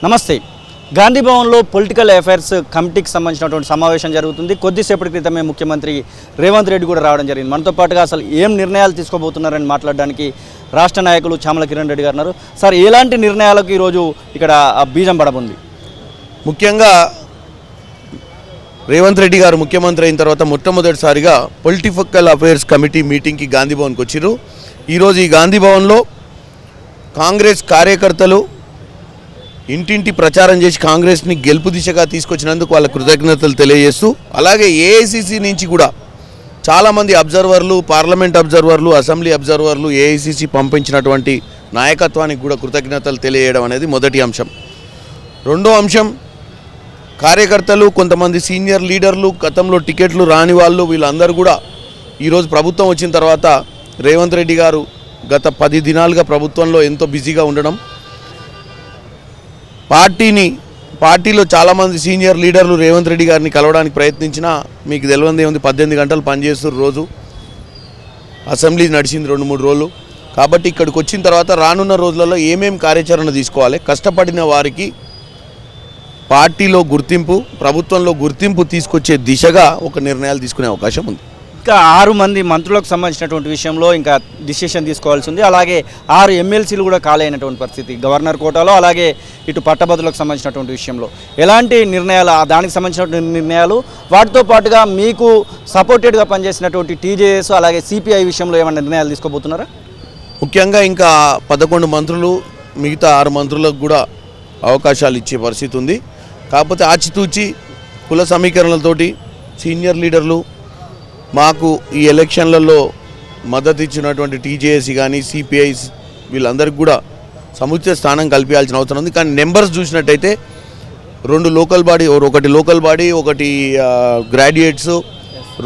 నమస్తే. గాంధీ భవన్లో political affairs కమిటీకి సంబంధించినటువంటి సమావేశం జరుగుతుంది. కొద్దిసేపటి క్రితమే ముఖ్యమంత్రి రేవంత్ రెడ్డి కూడా రావడం జరిగింది. మనతో పాటుగా అసలు ఏం నిర్ణయాలు తీసుకోబోతున్నారని మాట్లాడడానికి రాష్ట్ర నాయకులు చామల కిరణ్ రెడ్డి గారు ఉన్నారు. సార్, ఎలాంటి నిర్ణయాలకు ఈరోజు ఇక్కడ బీజం పడబోంది? ముఖ్యంగా రేవంత్ రెడ్డి గారు ముఖ్యమంత్రి అయిన తర్వాత మొట్టమొదటిసారిగా పొలిటికల్ అఫైర్స్ కమిటీ మీటింగ్కి గాంధీ భవన్కి వచ్చారు. ఈరోజు ఈ గాంధీ భవన్లో కాంగ్రెస్ కార్యకర్తలు ఇంటింటి ప్రచారం చేసి కాంగ్రెస్ని గెలుపు దిశగా తీసుకొచ్చినందుకు వాళ్ళ కృతజ్ఞతలు తెలియజేస్తూ, అలాగే ఏఐసిసి నుంచి కూడా చాలామంది అబ్జర్వర్లు, పార్లమెంట్ అబ్జర్వర్లు, అసెంబ్లీ అబ్జర్వర్లు ఏఐసిసి పంపించినటువంటి నాయకత్వానికి కూడా కృతజ్ఞతలు తెలియజేయడం అనేది మొదటి అంశం. రెండో అంశం, కార్యకర్తలు, కొంతమంది సీనియర్ లీడర్లు, గతంలో టికెట్లు రాని వాళ్ళు, వీళ్ళందరూ కూడా ఈరోజు ప్రభుత్వం వచ్చిన తర్వాత రేవంత్ రెడ్డి గారు గత 10 దినాలుగా ప్రభుత్వంలో ఎంతో బిజీగా ఉండడం, పార్టీలో చాలామంది సీనియర్ లీడర్లు రేవంత్ రెడ్డి గారిని కలవడానికి ప్రయత్నించినా మీకు తెలియంది ఏముంది, 18 గంటలు పనిచేస్తారు రోజు. అసెంబ్లీ నడిచింది 2-3 రోజులు. కాబట్టి ఇక్కడికి వచ్చిన తర్వాత రానున్న రోజులలో ఏమేం కార్యాచరణ తీసుకోవాలి, కష్టపడిన వారికి పార్టీలో గుర్తింపు, ప్రభుత్వంలో గుర్తింపు తీసుకొచ్చే దిశగా ఒక నిర్ణయాలు తీసుకునే అవకాశం ఉంది. ఇంకా 6 మంది మంత్రులకు సంబంధించినటువంటి విషయంలో ఇంకా డిసిషన్ తీసుకోవాల్సి ఉంది. అలాగే 6 ఎమ్మెల్సీలు కూడా ఖాళీ అయినటువంటి పరిస్థితి గవర్నర్ కోటాలో, అలాగే ఇటు పట్టభద్రులకు సంబంధించినటువంటి విషయంలో ఎలాంటి నిర్ణయాలు, దానికి సంబంధించినటువంటి నిర్ణయాలు, వాటితో పాటుగా మీకు సపోర్టెడ్గా పనిచేసినటువంటి టీజేఎస్ అలాగే సిపిఐ విషయంలో ఏమైనా నిర్ణయాలు తీసుకోబోతున్నారా? ముఖ్యంగా ఇంకా 11 మంత్రులు, మిగతా 6 మంత్రులకు కూడా అవకాశాలు ఇచ్చే పరిస్థితి ఉంది. కాకపోతే ఆచితూచి కుల సమీకరణలతోటి సీనియర్ లీడర్లు, మాకు ఈ ఎలక్షన్లలో మద్దతు ఇచ్చినటువంటి టీజేఎస్ కానీ సిపిఐ వీళ్ళందరికీ కూడా సముచిత స్థానం కల్పించాల్సిన అవసరం ఉంది. కానీ నెంబర్స్ చూసినట్టయితే 2 లోకల్ బాడీ, ఒకటి లోకల్ బాడీ, ఒకటి గ్రాడ్యుయేట్స్,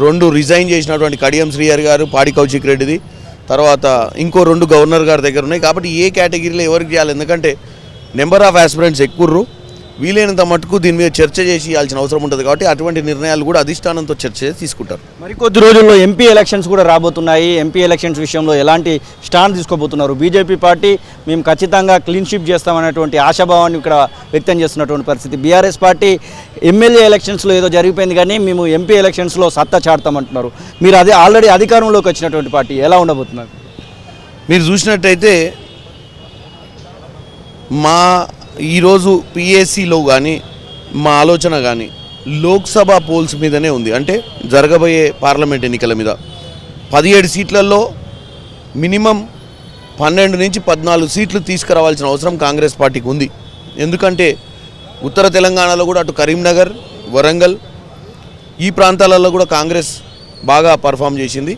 2 రిజైన్ చేసినటువంటి కడియం శ్రీహరి గారు, పాడి కౌశిక్ రెడ్డిది, తర్వాత ఇంకో 2 గవర్నర్ గారి దగ్గర ఉన్నాయి. కాబట్టి ఏ కేటగిరీలో ఎవరికి చేయాలి, ఎందుకంటే నెంబర్ ఆఫ్ ఆస్పిరెంట్స్ ఎక్కుర్రు, వీలైనంత మటుకు దీని మీద చర్చ చేసి ఇవ్వాల్సిన అవసరం ఉంటుంది. కాబట్టి అటువంటి నిర్ణయాలు కూడా అధిష్టానంతో చర్చ చేసి తీసుకుంటారు. మరికొద్ది రోజుల్లో ఎంపీ ఎలక్షన్స్ కూడా రాబోతున్నాయి. ఎంపీ ఎలక్షన్స్ విషయంలో ఎలాంటి స్టాండ్ తీసుకోబోతున్నారు? బీజేపీ పార్టీ మేము ఖచ్చితంగా క్లీన్ షిప్ చేస్తామనేటువంటి ఆశాభావాన్ని ఇక్కడ వ్యక్తం చేస్తున్నటువంటి పరిస్థితి. బీఆర్ఎస్ పార్టీ ఎమ్మెల్యే ఎలక్షన్స్లో ఏదో జరిగిపోయింది కానీ మేము ఎంపీ ఎలక్షన్స్లో సత్తా చాడతామంటున్నారు. మీరు అదే ఆల్రెడీ అధికారంలోకి వచ్చినటువంటి పార్టీ, ఎలా ఉండబోతున్నారు? మీరు చూసినట్టయితే ఈరోజు పిఎస్సిలో కానీ మా ఆలోచన కానీ లోక్సభ పోల్స్ మీదనే ఉంది. అంటే జరగబోయే పార్లమెంట్ ఎన్నికల మీద 17 సీట్లలో మినిమం 12 నుంచి 14 సీట్లు తీసుకురావాల్సిన అవసరం కాంగ్రెస్ పార్టీకి ఉంది. ఎందుకంటే ఉత్తర తెలంగాణలో కూడా అటు కరీంనగర్, వరంగల్ ఈ ప్రాంతాలలో కూడా కాంగ్రెస్ బాగా పర్ఫామ్ చేసింది.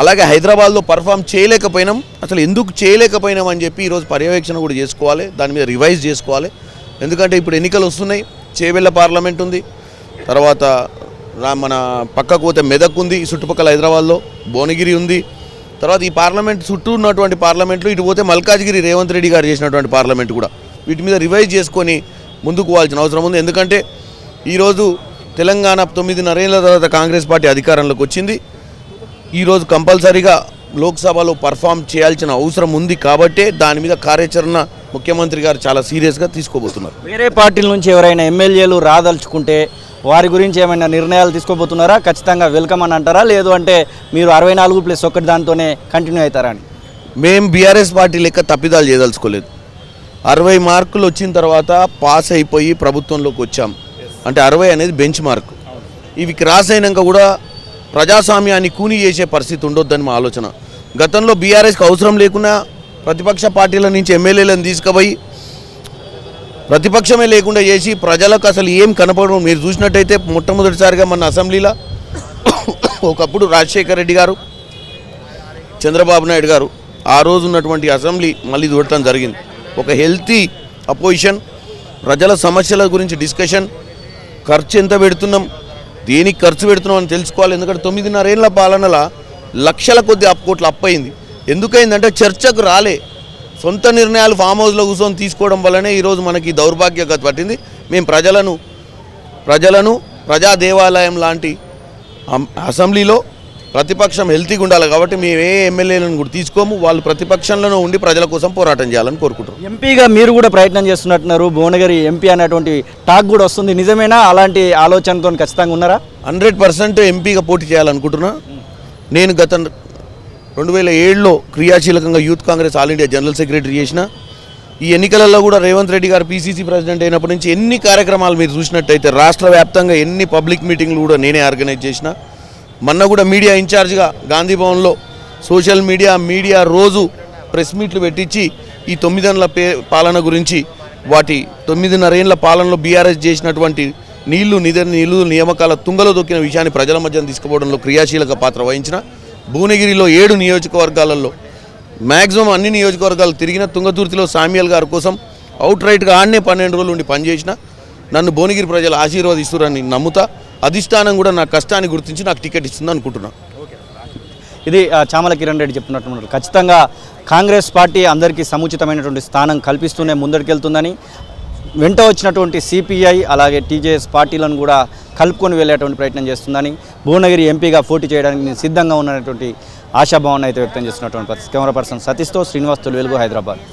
అలాగే హైదరాబాద్లో పర్ఫామ్ చేయలేకపోయినాం. అసలు ఎందుకు చేయలేకపోయినాం అని చెప్పి ఈరోజు పర్యవేక్షణ కూడా చేసుకోవాలి, దాని మీద రివైజ్ చేసుకోవాలి. ఎందుకంటే ఇప్పుడు ఎన్నికలు వస్తున్నాయి, చేవెళ్ళ పార్లమెంట్ ఉంది, తర్వాత మన పక్కకు పోతే మెదక్ ఉంది, చుట్టుపక్కల హైదరాబాద్లో భువనగిరి ఉంది, తర్వాత ఈ పార్లమెంట్ చుట్టూ ఉన్నటువంటి పార్లమెంట్లు, ఇటు పోతే మల్కాజ్గిరి రేవంత్ రెడ్డి గారు చేసినటువంటి పార్లమెంట్ కూడా, వీటి మీద రివైజ్ చేసుకొని ముందుకు పోవాల్సిన అవసరం ఉంది. ఎందుకంటే ఈరోజు తెలంగాణ 9.5 ఏళ్ల తర్వాత కాంగ్రెస్ పార్టీ అధికారంలోకి వచ్చింది. ఈరోజు కంపల్సరీగా లోక్సభలో పర్ఫామ్ చేయాల్సిన అవసరం ఉంది. కాబట్టే దాని మీద కార్యాచరణ ముఖ్యమంత్రి గారు చాలా సీరియస్గా తీసుకోబోతున్నారు. వేరే పార్టీల నుంచి ఎవరైనా ఎమ్మెల్యేలు రాదలుచుకుంటే వారి గురించి ఏమైనా నిర్ణయాలు తీసుకోబోతున్నారా? ఖచ్చితంగా వెల్కమ్ అని అంటారా, లేదు అంటే మీరు 64+1 దాంతోనే కంటిన్యూ అవుతారా అని? మేము బీఆర్ఎస్ పార్టీ లెక్క తప్పిదాలు చేయదలుచుకోలేదు. 60 మార్కులు వచ్చిన తర్వాత పాస్ అయిపోయి ప్రభుత్వంలోకి వచ్చాం. అంటే 60 అనేది బెంచ్ మార్క్. ఇవి క్రాస్ అయినాక కూడా ప్రజాస్వామ్యాన్ని కూని చేసే పరిస్థితి ఉండొద్దని మా ఆలోచన. గతంలో బీఆర్ఎస్కి అవసరం లేకున్నా ప్రతిపక్ష పార్టీల నుంచి ఎమ్మెల్యేలను తీసుకుపోయి ప్రతిపక్షమే లేకుండా చేసి ప్రజలకు అసలు ఏం కనపడడం మీరు చూసినట్టయితే మొట్టమొదటిసారిగా మన అసెంబ్లీలో ఒకప్పుడు రాజశేఖర్ రెడ్డి గారు, చంద్రబాబు నాయుడు గారు ఆ రోజు ఉన్నటువంటి అసెంబ్లీ మళ్ళీ చూడటం జరిగింది. ఒక హెల్తీ అపోజిషన్, ప్రజల సమస్యల గురించి డిస్కషన్, ఖర్చు ఎంత పెడుతున్నాం, దేనికి ఖర్చు పెడుతున్నాం అని తెలుసుకోవాలి. ఎందుకంటే 9.5 ఏళ్ల పాలనలో లక్షల కొద్ది కోట్ల అప్పయింది. ఎందుకైందంటే చర్చకు రాలే, సొంత నిర్ణయాలు ఫామ్ హౌస్లో కూర్చొని తీసుకోవడం వల్లనే ఈరోజు మనకి దౌర్భాగ్యత పట్టింది. మేము ప్రజలను ప్రజా దేవాలయం లాంటి అసెంబ్లీలో ప్రతిపక్షం హెల్తీగా ఉండాలి కాబట్టి మేము ఏ ఎమ్మెల్యేలను కూడా తీసుకోము. వాళ్ళు ప్రతిపక్షంలోనే ఉండి ప్రజల కోసం పోరాటం చేయాలని కోరుకుంటున్నాం. ఎంపీగా మీరు కూడా ప్రయత్నం చేస్తున్నట్టున్నారు, భువనగిరి ఎంపీ అనేటువంటి టాక్ కూడా వస్తుంది, నిజమేనా? అలాంటి ఆలోచనతో ఖచ్చితంగా ఉన్నారా? 100% ఎంపీగా పోటీ చేయాలనుకుంటున్నా. నేను గత 2007లో క్రియాశీలకంగా youth Congress all India general secretary చేసిన. ఈ ఎన్నికలలో కూడా రేవంత్ రెడ్డి గారు పీసీసీ ప్రెసిడెంట్ అయినప్పటి నుంచి ఎన్ని కార్యక్రమాలు మీరు చూసినట్టయితే రాష్ట్ర వ్యాప్తంగా ఎన్ని పబ్లిక్ మీటింగ్లు కూడా నేనే ఆర్గనైజ్ చేసిన. మొన్న కూడా మీడియా ఇన్ఛార్జ్గా గాంధీ భవన్లో సోషల్ మీడియా రోజు ప్రెస్ మీట్లు పెట్టించి ఈ 9 ఏళ్ల పాలన గురించి, వాటి 9.5 ఏళ్ల పాలనలో బీఆర్ఎస్ చేసినటువంటి నిధులు నియామకాల తుంగలో దొక్కిన విషయాన్ని ప్రజల మధ్య తీసుకుపోవడంలో క్రియాశీలక పాత్ర వహించిన. భువనగిరిలో 7 నియోజకవర్గాలలో మ్యాక్సిమం అన్ని నియోజకవర్గాలు తిరిగిన. తుంగతుర్తిలో సామ్యుయల్ గారి కోసం అవుట్ రైట్గా ఆడనే 12 రోజులు ఉండి పనిచేసిన. నన్ను భువనగిరి ప్రజలు ఆశీర్వదిస్తారని నమ్ముతా. అధిష్టానం కూడా నా కష్టాన్ని గుర్తించి నాకు టికెట్ ఇస్తుంది అనుకుంటున్నా. ఇది చామల కిరణ్ రెడ్డి చెప్తున్నట్టు ఖచ్చితంగా కాంగ్రెస్ పార్టీ అందరికీ సముచితమైనటువంటి స్థానం కల్పిస్తూనే ముందరికెళ్తుందని, వెంట వచ్చినటువంటి సిపిఐ అలాగే టీజేఎస్ పార్టీలను కూడా కలుపుకొని వెళ్ళేటువంటి ప్రయత్నం చేస్తుందని, భువనగిరి ఎంపీగా పోటీ చేయడానికి నేను సిద్ధంగా ఉన్నటువంటి ఆశాభావాన్ని అయితే వ్యక్తం చేస్తున్నటువంటి పరిస్థితి. కెమెరా పర్సన్ సతీష్తో శ్రీనివాస్ తొలివెలుగు, హైదరాబాద్.